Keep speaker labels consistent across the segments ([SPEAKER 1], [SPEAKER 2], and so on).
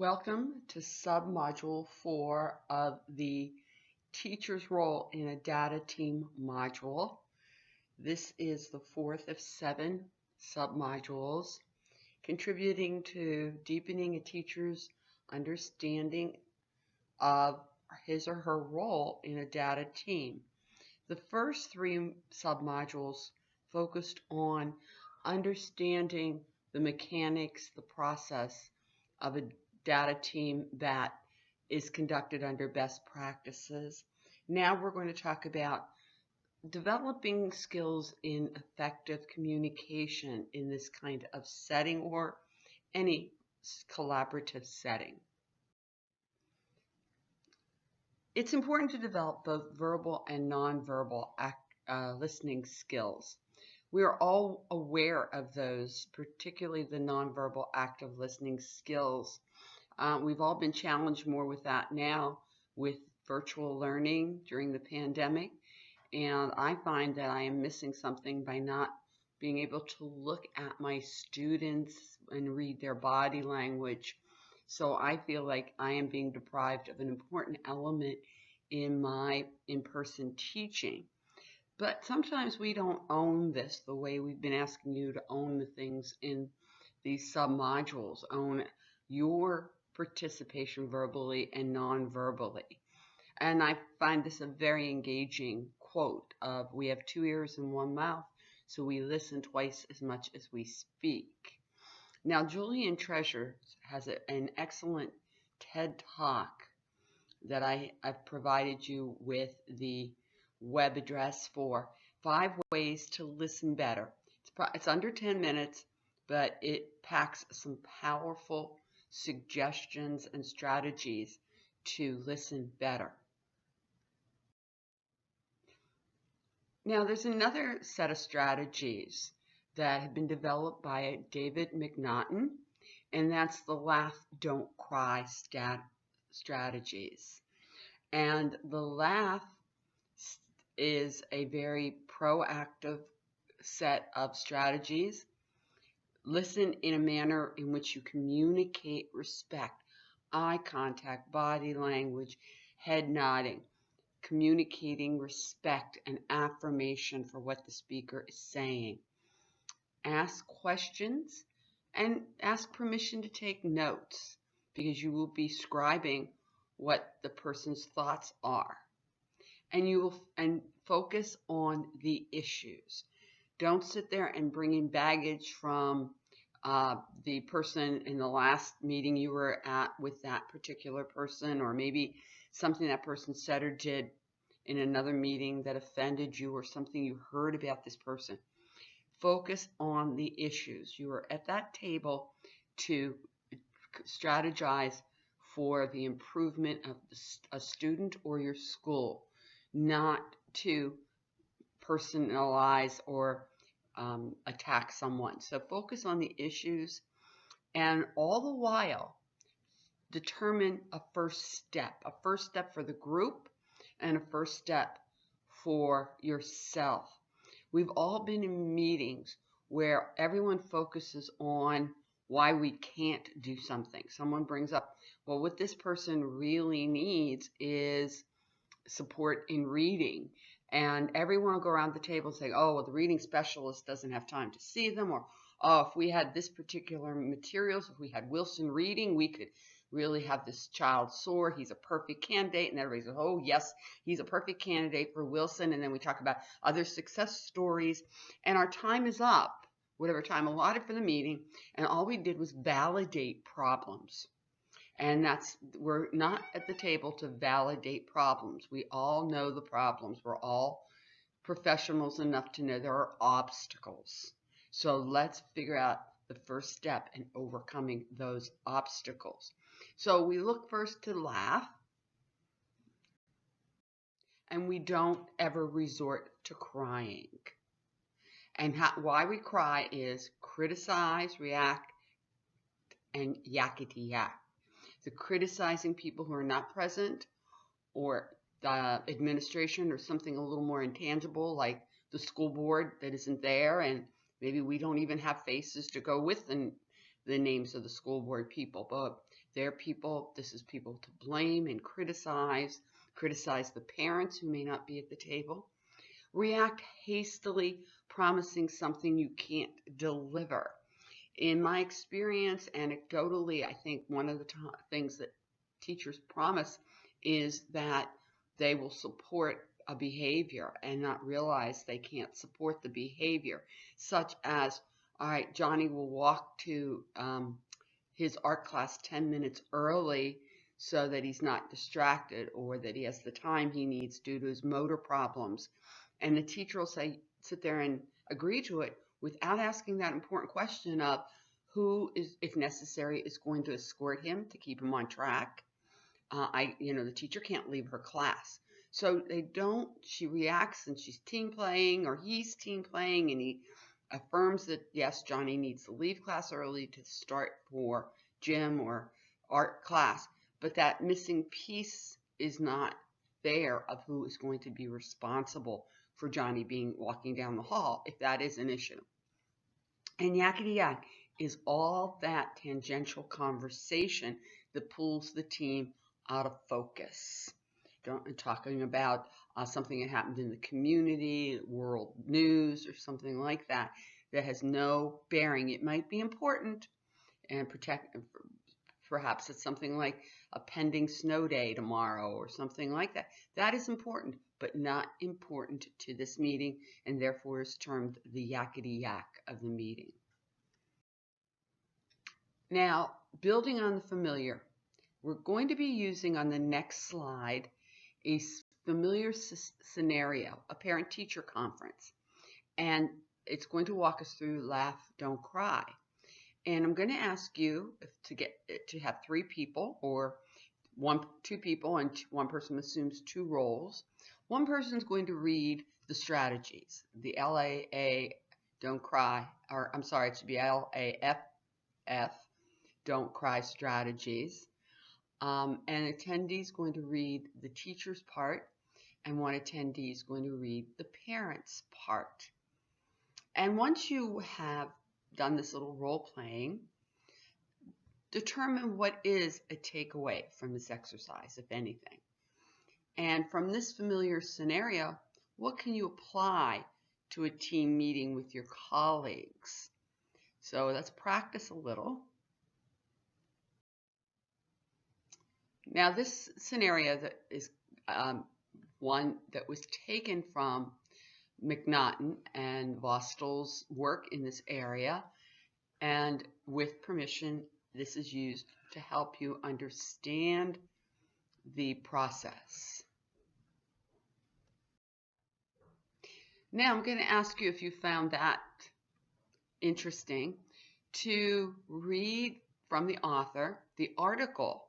[SPEAKER 1] Welcome to submodule 4 of the teacher's role in a data team module. This is the fourth of 7 submodules, contributing to deepening a teacher's understanding of his or her role in a data team. The first 3 submodules focused on understanding the mechanics, the process of a data team that is conducted under best practices. Now we're going to talk about developing skills in effective communication in this kind of setting or any collaborative setting. It's important to develop both verbal and nonverbal listening skills. We are all aware of those, particularly the nonverbal active listening skills. We've all been challenged more with that now with virtual learning during the pandemic, and I find that I am missing something by not being able to look at my students and read their body language. So I feel like I am being deprived of an important element in my in-person teaching. But sometimes we don't own this the way we've been asking you to own the things in these submodules. Own your participation verbally and non-verbally. And I find this a very engaging quote of, "We have 2 ears and 1 mouth, so we listen twice as much as we speak." Now, Julian Treasure has an excellent TED Talk that I've provided you with the web address for 5 ways to listen better. It's under 10 minutes, but it packs some powerful suggestions and strategies to listen better. Now, there's another set of strategies that have been developed by David McNaughton, and that's the laugh, don't cry strategies. And the laugh is a very proactive set of strategies. Listen in a manner in which you communicate respect, eye contact, body language, head nodding, communicating respect and affirmation for what the speaker is saying. Ask questions and ask permission to take notes, because you will be scribing what the person's thoughts are. And you will focus on the issues. Don't sit there and bring in baggage from the person in the last meeting you were at with that particular person, or maybe something that person said or did in another meeting that offended you, or something you heard about this person. Focus on the issues. You are at that table to strategize for the improvement of a student or your school, not to personalize or attack someone. So focus on the issues, and all the while determine a first step for the group and a first step for yourself. We've all been in meetings where everyone focuses on why we can't do something. Someone brings up, well, what this person really needs is support in reading. And everyone will go around the table and say, oh, well, the reading specialist doesn't have time to see them, or, oh, if we had this particular materials, if we had Wilson reading, we could really have this child soar. He's a perfect candidate. And everybody says, oh, yes, he's a perfect candidate for Wilson. And then we talk about other success stories. And our time is up, whatever time allotted for the meeting. And all we did was validate problems. And we're not at the table to validate problems. We all know the problems. We're all professionals enough to know there are obstacles. So let's figure out the first step in overcoming those obstacles. So we look first to laugh, and we don't ever resort to crying. And why we cry is criticize, react, and yakety yak. The criticizing people who are not present, or the administration, or something a little more intangible like the school board that isn't there, and maybe we don't even have faces to go with the names of the school board people, but they're people, this is people to blame and criticize the parents who may not be at the table, react hastily, promising something you can't deliver. In my experience, anecdotally, I think one of the things that teachers promise is that they will support a behavior and not realize they can't support the behavior, such as, all right, Johnny will walk to his art class 10 minutes early so that he's not distracted, or that he has the time he needs due to his motor problems. And the teacher will sit there and agree to it without asking that important question of who is, if necessary, is going to escort him to keep him on track. The teacher can't leave her class. So she reacts and she's team playing, or he's team playing, and he affirms that, yes, Johnny needs to leave class early to start for gym or art class. But that missing piece is not there of who is going to be responsible for Johnny walking down the hall, if that is an issue. And yakety yak is all that tangential conversation that pulls the team out of focus. Talking about something that happened in the community, world news, or something like that has no bearing. It might be important and perhaps it's something like a pending snow day tomorrow or something like that. That is important, but not important to this meeting, and therefore is termed the yakety yak of the meeting. Now, building on the familiar, we're going to be using on the next slide a familiar scenario, a parent-teacher conference, and it's going to walk us through Laugh, Don't Cry. And I'm going to ask you to have 3 people, or 2 people, and one person assumes 2 roles. One person is going to read the strategies, the LAA, Don't Cry, or I'm sorry, it should be LAFF, Don't Cry strategies. An attendee is going to read the teacher's part, and one attendee is going to read the parent's part. And once you have done this little role playing, determine what is a takeaway from this exercise, if anything. And from this familiar scenario, what can you apply to a team meeting with your colleagues? So let's practice a little. Now, this scenario that is one that was taken from McNaughton and Vostell's work in this area, and with permission, this is used to help you understand the process. Now, I'm going to ask you, if you found that interesting, to read from the author the article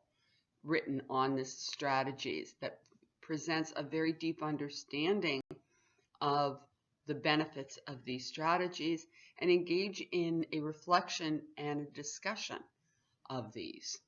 [SPEAKER 1] written on this strategies that presents a very deep understanding of the benefits of these strategies, and engage in a reflection and a discussion of these.